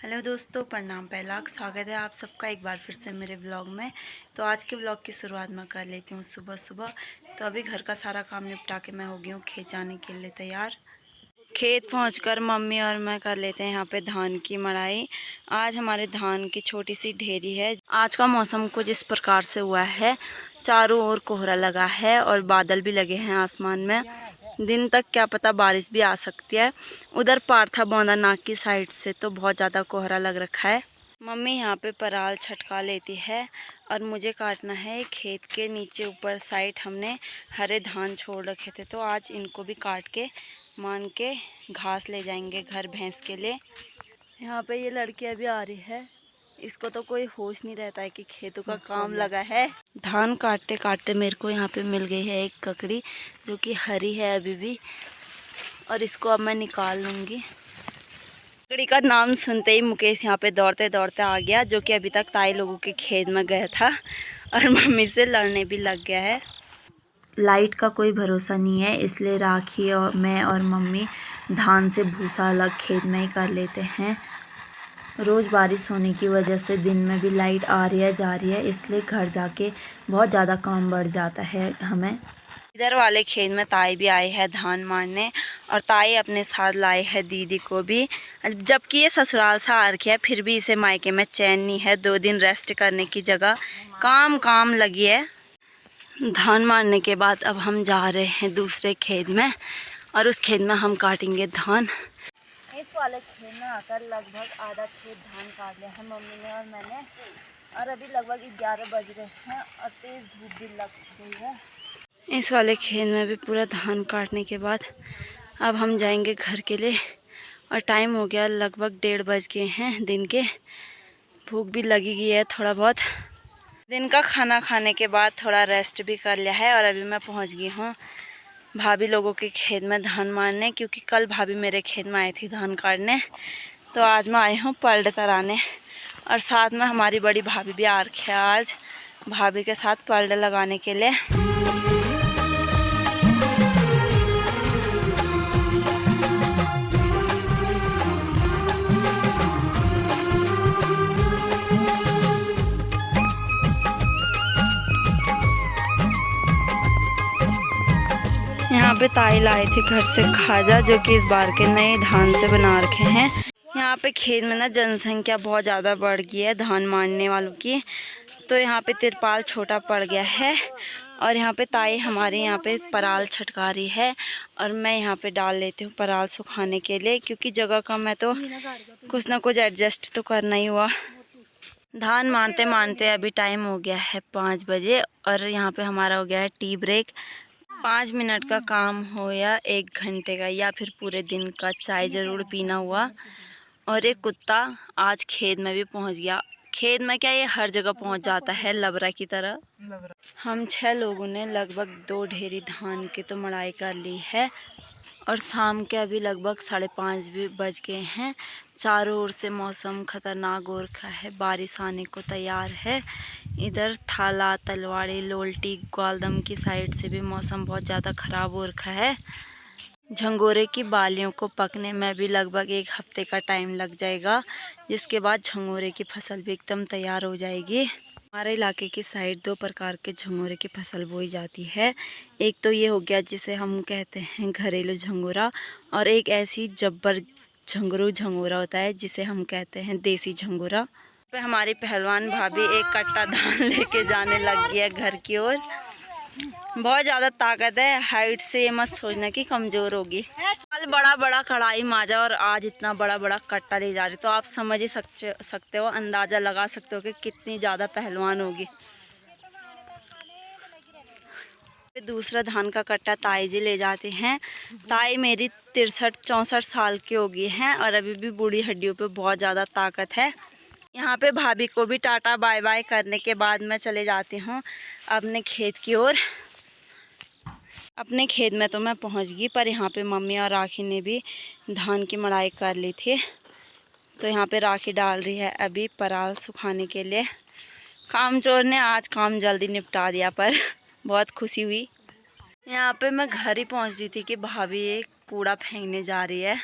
Hello दोस्तों, प्रणाम। पहला स्वागत है आप सबका एक बार फिर से मेरे ब्लॉग में। तो आज के ब्लॉग की शुरुआत मैं कर लेती हूँ सुबह सुबह। तो अभी घर का सारा काम निपटा के मैं हो गई हूँ खेत जाने के लिए तैयार। खेत पहुंचकर मम्मी और मैं कर लेते हैं यहाँ पे धान की मड़ाई। आज हमारे धान की छोटी सी ढेरी है। आज का मौसम कुछ इस प्रकार से हुआ है, चारों ओर कोहरा लगा है और बादल भी लगे हैं आसमान में। दिन तक क्या पता बारिश भी आ सकती है। उधर पारथा बौंदा नाक की साइड से तो बहुत ज़्यादा कोहरा लग रखा है। मम्मी यहाँ पे पराल छटका लेती है और मुझे काटना है। खेत के नीचे ऊपर साइड हमने हरे धान छोड़ रखे थे, तो आज इनको भी काट के मान के घास ले जाएंगे घर भैंस के लिए। यहाँ पे ये लड़की अभी आ रही है, इसको तो कोई होश नहीं रहता है कि खेतों का काम लगा है। धान काटते काटते मेरे को यहाँ पे मिल गई है एक ककड़ी, जो कि हरी है अभी भी, और इसको अब मैं निकाल लूँगी। ककड़ी का नाम सुनते ही मुकेश यहाँ पे दौड़ते दौड़ते आ गया, जो कि अभी तक ताई लोगों के खेत में गया था और मम्मी से लड़ने भी लग गया है। लाइट का कोई भरोसा नहीं है, इसलिए राखी और मैं और मम्मी धान से भूसा अलग खेत में ही कर लेते हैं। रोज़ बारिश होने की वजह से दिन में भी लाइट आ रही है जा रही है, इसलिए घर जाके बहुत ज़्यादा काम बढ़ जाता है हमें। इधर वाले खेत में ताई भी आई है धान मारने, और ताई अपने साथ लाई है दीदी को भी। जबकि ये ससुराल से आ रखी है, फिर भी इसे मायके में चैन नहीं है। 2 दिन रेस्ट करने की जगह काम काम लगी है। धान मारने के बाद अब हम जा रहे हैं दूसरे खेत में, और उस खेत में हम काटेंगे धान। इस वाले खेत में आकर लगभग आधा खेत धान काट लिया है मम्मी ने और मैंने, और अभी लगभग 11 बज रहे हैं और तेज़ धूप भी लग गई है। इस वाले खेत में भी पूरा धान काटने के बाद अब हम जाएंगे घर के लिए, और टाइम हो गया लगभग 1:30 बज गए हैं दिन के। भूख भी लगी गई है थोड़ा बहुत। दिन का खाना खाने के बाद थोड़ा रेस्ट भी कर लिया है, और अभी मैं पहुंच गई हूँ भाभी लोगों के खेत में धान मारने, क्योंकि कल भाभी मेरे खेत में आई थी धान काटने। तो आज मैं आई हूँ पलड़ तराने, और साथ में हमारी बड़ी भाभी भी आ रखी है आज भाभी के साथ पलड़ लगाने के लिए। यहाँ पे ताई लाई थी घर से खाजा, जो कि इस बार के नए धान से बना रखे हैं। यहाँ पे खेत में ना जनसंख्या बहुत ज़्यादा बढ़ गई है धान मारने वालों की, तो यहाँ पे तिरपाल छोटा पड़ गया है। और यहाँ पे ताई हमारे यहाँ पे पराल छटका रही है, और मैं यहाँ पे डाल लेती हूँ पराल सुखाने के लिए, क्योंकि जगह कम है तो कुछ ना कुछ एडजस्ट तो करना ही हुआ। धान मारते मारते अभी टाइम हो गया है 5 बजे, और यहाँ पे हमारा हो गया है टी ब्रेक। 5 मिनट का काम हो या 1 घंटे का या फिर पूरे दिन का, चाय ज़रूर पीना हुआ। और एक कुत्ता आज खेत में भी पहुंच गया। खेत में क्या, ये हर जगह पहुंच जाता है लबरा की तरह। हम 6 लोगों ने लगभग 2 ढेरी धान की तो मड़ाई कर ली है, और शाम के अभी लगभग 5:30 भी बज गए हैं। चारों ओर से मौसम खतरनाक हो रखा है, बारिश आने को तैयार है। इधर थाला, तलवाड़ी, लोल्टी, ग्वालदम की साइड से भी मौसम बहुत ज़्यादा ख़राब हो रखा है। झंगोरे की बालियों को पकने में भी लगभग 1 हफ्ते का टाइम लग जाएगा, जिसके बाद झंगोरे की फसल भी एकदम तैयार हो जाएगी। हमारे इलाके की साइड 2 प्रकार के झंगोरे की फसल बोई जाती है। एक तो ये हो गया जिसे हम कहते हैं घरेलू झंगोरा, और एक ऐसी जब्बर झंगरू झंगोरा होता है जिसे हम कहते हैं देसी झंगोरा। पे हमारी पहलवान भाभी एक कट्टा धान लेके जाने लग गई है घर की ओर। बहुत ज़्यादा ताकत है, हाइट से ये मत सोचना कि कमज़ोर होगी। कल बड़ा बड़ा कढ़ाई माजा और आज इतना बड़ा बड़ा कट्टा ले जा रही, तो आप समझ ही सकते हो, अंदाज़ा लगा सकते हो कि कितनी ज़्यादा पहलवान होगी। दूसरा धान का कट्टा ताई जी ले जाते हैं। ताई मेरी 63-64 साल की हो गई हैं, और अभी भी बूढ़ी हड्डियों पे बहुत ज़्यादा ताकत है। यहाँ पे भाभी को भी टाटा बाय बाय करने के बाद मैं चले जाती हूँ अपने खेत की ओर। अपने खेत में तो मैं पहुँच गई, पर यहाँ पे मम्मी और राखी ने भी धान की मड़ाई कर ली थी, तो यहाँ पे राखी डाल रही है अभी पराल सुखाने के लिए। कामचोर ने आज काम जल्दी निपटा दिया, पर बहुत खुशी हुई। यहाँ पे मैं घर ही पहुँच रही थी कि भाभी एक कूड़ा फेंकने जा रही है।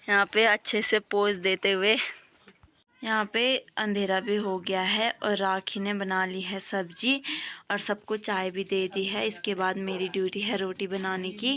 यहाँ पे अच्छे से पोज देते हुए यहाँ पे अंधेरा भी हो गया है और राखी ने बना ली है सब्जी और सबको चाय भी दे दी है। इसके बाद मेरी ड्यूटी है रोटी बनाने की।